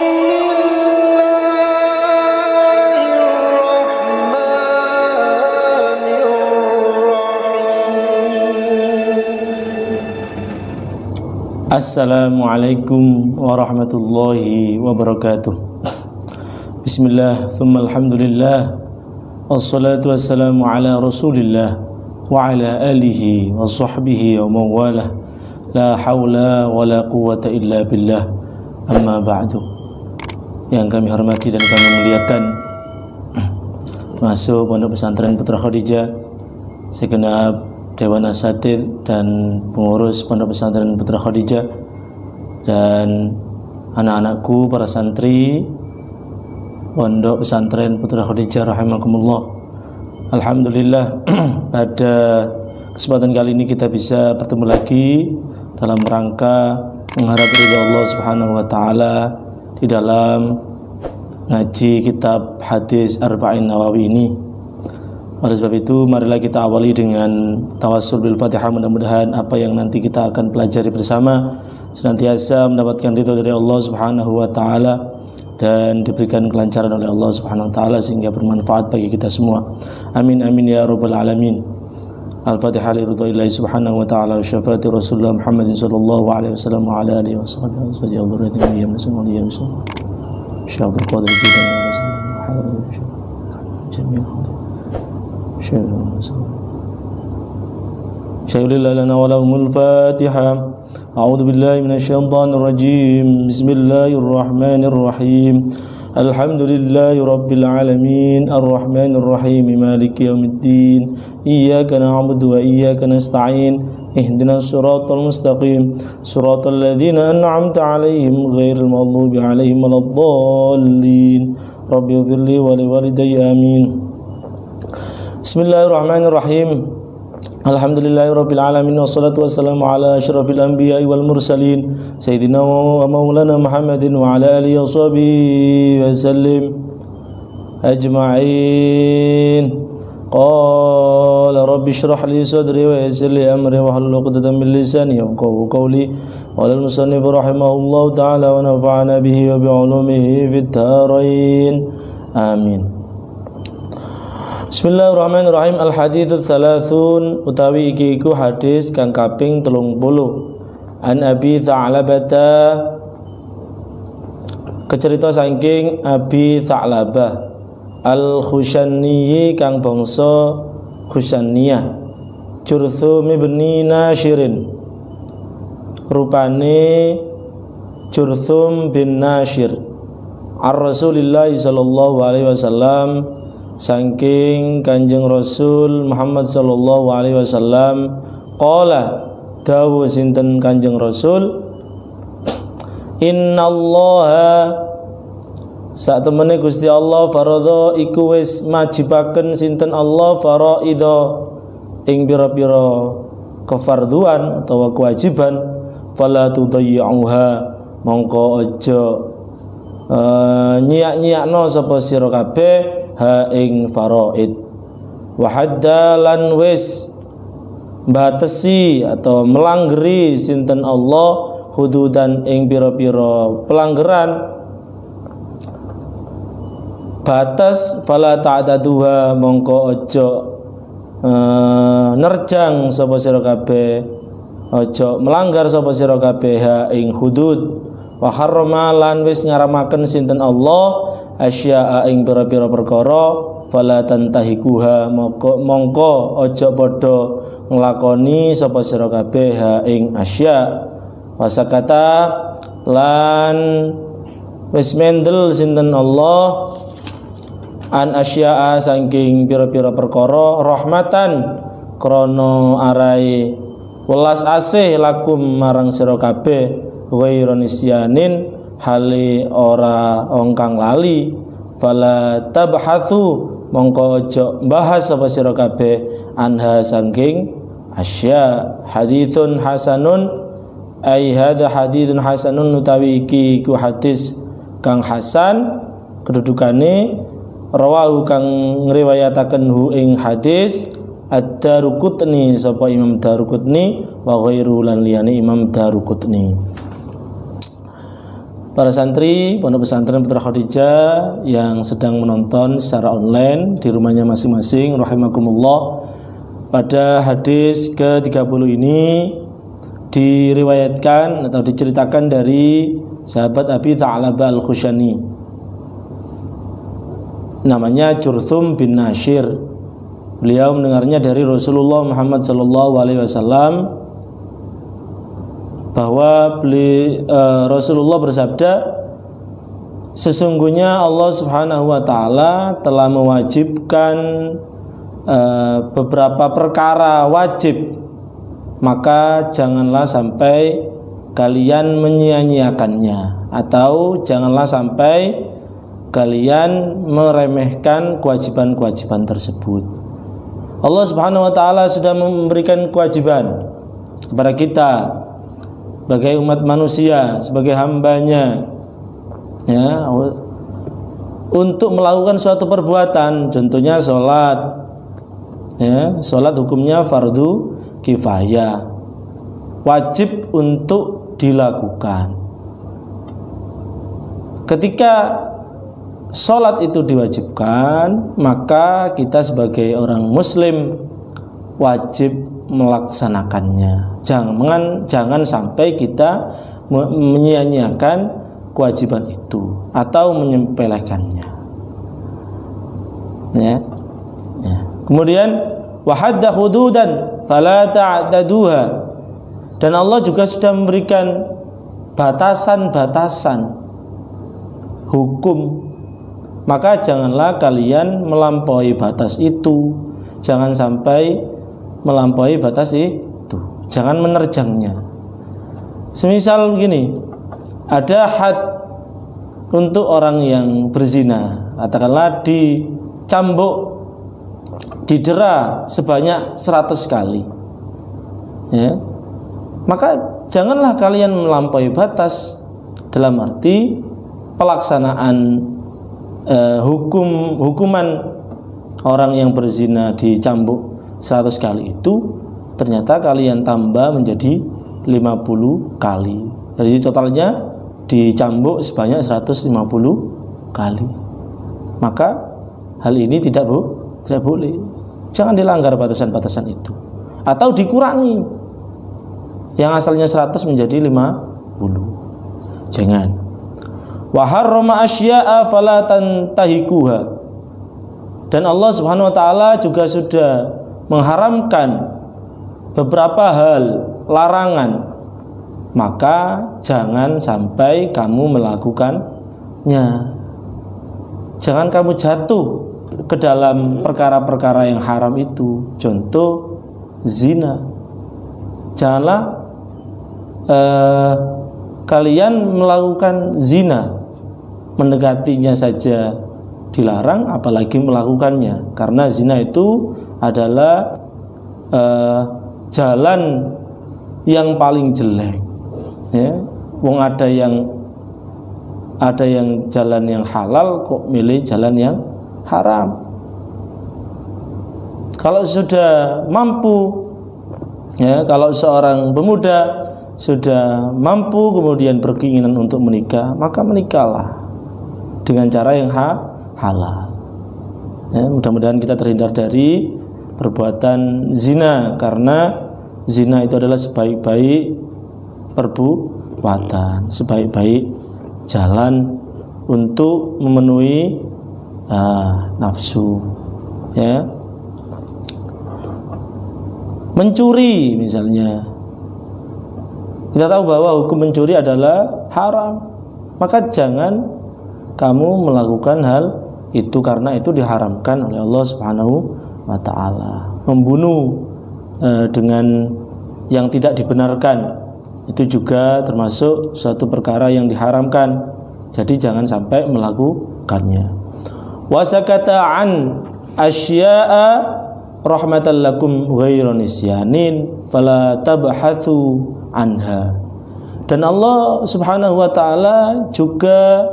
Assalamualaikum warahmatullahi wabarakatuh. Bismillah, thumma alhamdulillah, wassalatu wassalamu ala rasulillah wa ala alihi wa sahbihi wa mawalah. La hawla wa la quwwata illa billah. Amma ba'du. Yang kami hormati dan kami muliakan masuk Pondok Pesantren Putra Khadijah, segenap Dewan Asatidz dan pengurus Pondok Pesantren Putra Khadijah, dan anak-anakku para santri Pondok Pesantren Putra Khadijah rahimakumullah. Alhamdulillah pada kesempatan kali ini kita bisa bertemu lagi dalam rangka mengharap ridha Allah Subhanahu wa taala di dalam ngaji kitab hadis Arba'in Nawawi ini. Oleh sebab itu, marilah kita awali dengan tawassul bil Fatihah. Mudah-mudahan apa yang nanti kita akan pelajari bersama senantiasa mendapatkan ridha dari Allah Subhanahu wa taala dan diberikan kelancaran oleh Allah Subhanahu wa taala sehingga bermanfaat bagi kita semua. Amin amin ya rabbal alamin. Al-Fatihah li ridhaillahi subhanahu wa ta'ala wa syafaati Rasulullah Muhammadin sallallahu alaihi wasallam wa ala alihi wa sahbihi wa sallam. Syabul Qadir Jidan Syai'ulillah lana wa lahumul Fatihah. A'udzu billahi minasyaitonir rajim. Bismillahirrahmanirrahim. Alhamdulillahi rabbil alamin. Arrahmanir rahim. Maliki yaumiddin. Iyyaka na'budu wa iyyaka nasta'in. Ihdinas siratal mustaqim. Siratal ladzina an'amta 'alaihim ghairil maghdubi 'alaihim waladdallin. Rabbi ighfirli wa liwalidayya amin. Bismillahirrahmanirrahim. Alhamdulillahirabbil alamin wassalatu wassalamu ala asyrafil anbiya'i wal mursalin sayyidina wa maulana Muhammadin wa ala alihi washabihi wasallim ajma'in. Qala rabbi shrah li sadri wa yassir li amri wa hlul 'uqdatam min lisani yafqahu qawli. Qala al-musannif rahimahullahu ta'ala wa nafa'ana bihi wa bi 'ulumihi fid dharain. Amin. Bismillahirrahmanirrahim. Al-haditsus tsalasun, utawi iki iku hadis kang kaping 30. An Abi Tha'labata, kecerita saking Abi Tha'labah Al-Khushani kang bangsa Khusaniyah, Jurthum ibn Nashirin, rupane Jurthum bin Nashir, ar-Rasulillah sallallahu alaihi wasallam, saking Kanjeng Rasul Muhammad sallallahu alaihi wasallam. Qala, dawuh sinten Kanjeng Rasul, innallaha, sak temene Gusti Allah, faradha iku wis majibaken sinten Allah faraida ing pira-pira kefarduan utawa kewajiban, fala tudayyi'uha, mongko aja nyiak-nyiakno sapa sira kabeh ha ing faraid. Wa haddalan wis batesi atau melanggeri sinten Allah hududan ing pira-pira pelanggaran batas, fala ta'taduha, mongko aja nerjang sapa sira kabeh, aja melanggar sapa sira kabeh ha ing hudud. Wa harrama lan wis ngaramaken sinten Allah asya'a ing pira-pira perkara, fala tantahikuha, mongko aja padha nglakoni sapa sira kabeh ha ing asya. Wasakata lan wis mendel sinten Allah an asya'a saking pira-pira perkara, rahmatan krana arai welas asih lakum marang sira kabeh, ghairu nisyanin hale ora ongkang lali, fala tabhatsu, mongko aja bahas apa sira kabeh anha saking asya. Haditsun hasanun, ai hadza haditsun hasanun, utawi iki ku hadis kang hasan kedudukane, rawahu kang ngriwayataken hu ing hadis Ad-Daruqutni, sapa Imam Daruqutni, wa ghairu lan liyane Imam Daruqutni. para santri Pondok Pesantren Putra Khadijah yang sedang menonton secara online di rumahnya masing-masing rahimakumullah. Pada hadis ke-30 ini diriwayatkan atau diceritakan dari sahabat Abi Tha'labah Al-Khushani, namanya Jurthum bin Nashir. Beliau mendengarnya dari Rasulullah Muhammad SAW bahwa Rasulullah bersabda, sesungguhnya Allah Subhanahu wa taala telah mewajibkan beberapa perkara wajib, maka janganlah sampai kalian menyia-nyiakannya, atau janganlah sampai kalian meremehkan kewajiban-kewajiban tersebut. Allah Subhanahu wa taala sudah memberikan kewajiban kepada kita sebagai umat manusia, sebagai hambanya, ya, untuk melakukan suatu perbuatan, contohnya sholat, ya, sholat hukumnya fardu kifayah, wajib untuk dilakukan. Ketika sholat itu diwajibkan, maka kita sebagai orang muslim wajib melaksanakannya. Jangan sampai kita menyia-nyiakan kewajiban itu atau menyepelekannya. Ya. Kemudian wahadda hududan fala ta'taduha. Dan Allah juga sudah memberikan batasan-batasan hukum, maka janganlah kalian melampaui batas itu. Jangan sampai melampaui batas itu, jangan menerjangnya. Semisal begini, ada had untuk orang yang berzina, katakanlah dicambuk, didera sebanyak 100 kali, ya, maka janganlah kalian melampaui batas dalam arti pelaksanaan hukuman orang yang berzina dicambuk 100 kali itu ternyata kalian tambah menjadi 50 kali. Jadi totalnya dicambuk sebanyak 150 kali. Maka hal ini tidak boleh. Jangan dilanggar batasan-batasan itu. Atau dikurangi. Yang asalnya 100 menjadi 50. Jangan. Wa harrama asya'a fala tantahikuha. Dan Allah Subhanahu wa taala juga sudah mengharamkan beberapa hal, larangan, maka jangan sampai kamu melakukannya. Jangan kamu jatuh ke dalam perkara-perkara yang haram itu. Contoh zina. Janganlah kalian melakukan zina, mendekatinya saja dilarang, apalagi melakukannya. Karena zina itu adalah jalan yang paling jelek, ya. Wong ada yang jalan yang halal kok milih jalan yang haram. Kalau sudah mampu, ya, kalau seorang pemuda sudah mampu kemudian berkeinginan untuk menikah, maka menikahlah dengan cara yang halal. Ya, mudah-mudahan kita terhindar dari perbuatan zina, karena zina itu adalah sebaik-baik perbuatan, sebaik-baik jalan untuk memenuhi nafsu, ya. Mencuri misalnya, kita tahu bahwa hukum mencuri adalah haram, maka jangan kamu melakukan hal itu, karena itu diharamkan oleh Allah Subhanahu wa ta'ala. Membunuh dengan yang tidak dibenarkan itu juga termasuk suatu perkara yang diharamkan, jadi jangan sampai melakukannya. Wasakata an asya'a rahmatan lakum ghairu nisyanin fala tabhatsu anha. Dan Allah Subhanahu wa ta'ala juga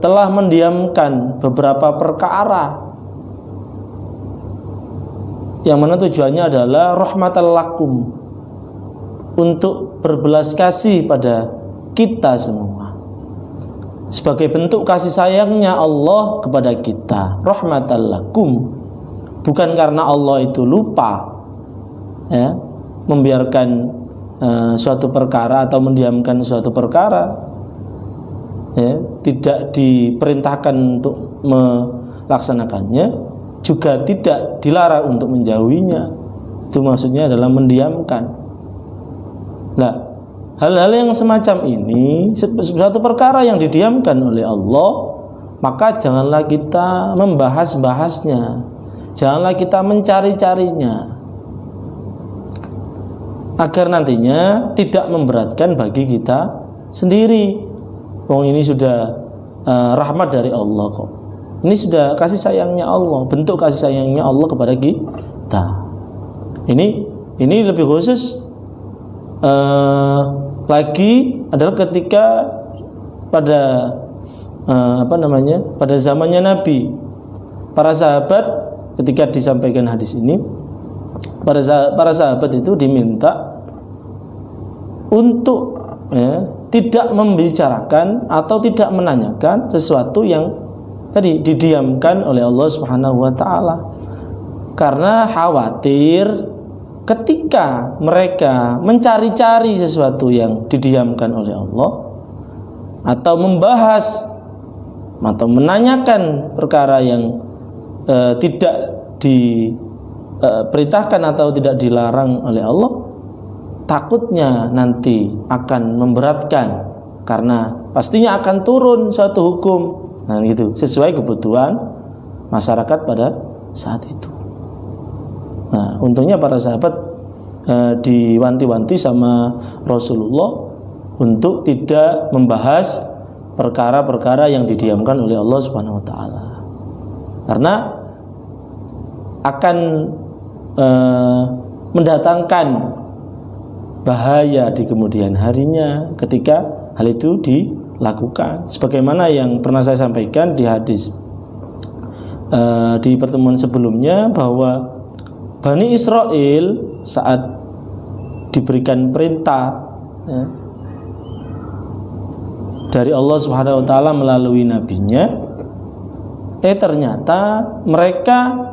telah mendiamkan beberapa perkara yang mana tujuannya adalah rahmatan lakum, untuk berbelas kasih pada kita semua. Sebagai bentuk kasih sayangnya Allah kepada kita, rahmatan lakum. Bukan karena Allah itu lupa ya, membiarkan suatu perkara atau mendiamkan suatu perkara ya, tidak diperintahkan untuk melaksanakannya, juga tidak dilarang untuk menjauhinya. Itu maksudnya adalah mendiamkan. Nah, hal-hal yang semacam ini, suatu perkara yang didiamkan oleh Allah, maka janganlah kita membahas-bahasnya, janganlah kita mencari-carinya, agar nantinya tidak memberatkan bagi kita sendiri. Ini sudah rahmat dari Allah kok. Ini sudah kasih sayangnya Allah, bentuk kasih sayangnya Allah kepada kita. Ini lebih khusus lagi adalah ketika pada pada zamannya Nabi, para sahabat ketika disampaikan hadis ini, para sahabat itu diminta untuk tidak membicarakan atau tidak menanyakan sesuatu yang tadi didiamkan oleh Allah Subhanahu wa taala, karena khawatir ketika mereka mencari-cari sesuatu yang didiamkan oleh Allah atau membahas atau menanyakan perkara yang tidak diperintahkan atau tidak dilarang oleh Allah, takutnya nanti akan memberatkan karena pastinya akan turun suatu hukum. Nah, gitu, sesuai kebutuhan masyarakat pada saat itu. Nah, untungnya para sahabat diwanti-wanti sama Rasulullah untuk tidak membahas perkara-perkara yang didiamkan oleh Allah Subhanahu wa taala, karena akan mendatangkan bahaya di kemudian harinya ketika hal itu dilakukan. Sebagaimana yang pernah saya sampaikan di hadis di pertemuan sebelumnya, bahwa Bani Israel saat diberikan perintah dari Allah Subhanahu wa taala melalui nabinya, ternyata mereka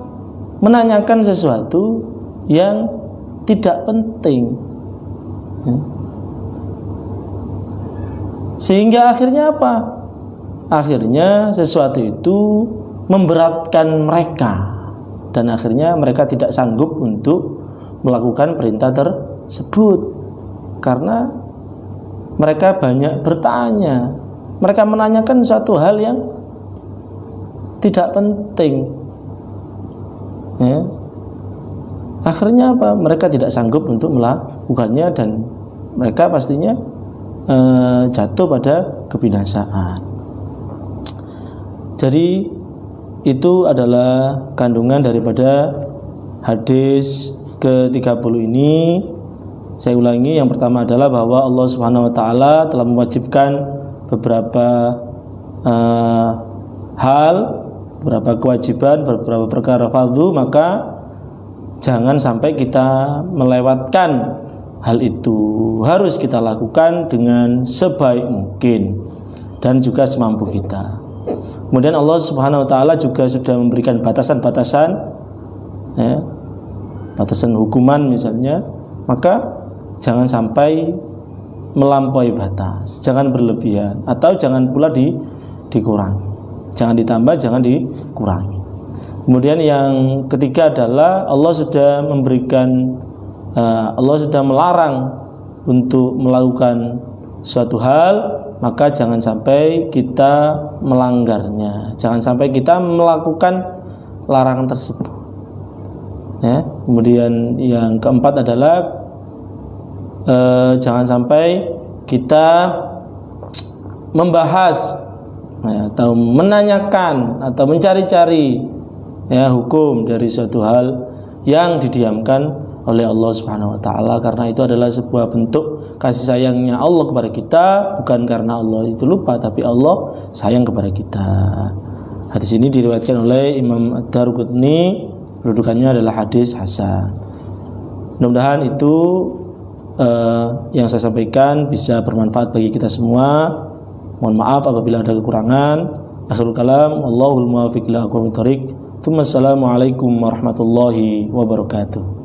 menanyakan sesuatu yang tidak penting, sehingga akhirnya apa? Akhirnya sesuatu itu memberatkan mereka, dan akhirnya mereka tidak sanggup untuk melakukan perintah tersebut karena mereka banyak bertanya. Mereka menanyakan suatu hal yang tidak penting. Akhirnya apa? Mereka tidak sanggup untuk melakukannya, dan mereka pastinya jatuh pada kebinasaan. Jadi itu adalah kandungan daripada hadis ke-30 ini. Saya ulangi, yang pertama adalah bahwa Allah Subhanahu wa taala telah mewajibkan beberapa hal, beberapa kewajiban, beberapa perkara fardhu, maka jangan sampai kita melewatkan hal itu. Harus kita lakukan dengan sebaik mungkin dan juga semampu kita. Kemudian Allah Subhanahu wa taala juga sudah memberikan batasan-batasan, batasan hukuman misalnya, maka jangan sampai melampaui batas, jangan berlebihan, atau jangan pula dikurangi. Jangan ditambah, jangan dikurangi. Kemudian yang ketiga adalah Allah sudah melarang untuk melakukan suatu hal, maka jangan sampai kita melanggarnya, jangan sampai kita melakukan larangan tersebut. Kemudian yang keempat adalah jangan sampai kita membahas atau menanyakan atau mencari-cari hukum dari suatu hal yang didiamkan oleh Allah Subhanahu wa taala, karena itu adalah sebuah bentuk kasih sayangnya Allah kepada kita, bukan karena Allah itu lupa, tapi Allah sayang kepada kita. Hadis ini diriwayatkan oleh Imam Ad-Darqutni, kedudukannya adalah hadis hasan. Mudah-mudahan itu yang saya sampaikan bisa bermanfaat bagi kita semua. Mohon maaf apabila ada kekurangan. Akhirul kalam, wallahul muwaffiq ila aqwamit thoriq. Assalamualaikum warahmatullahi wabarakatuh.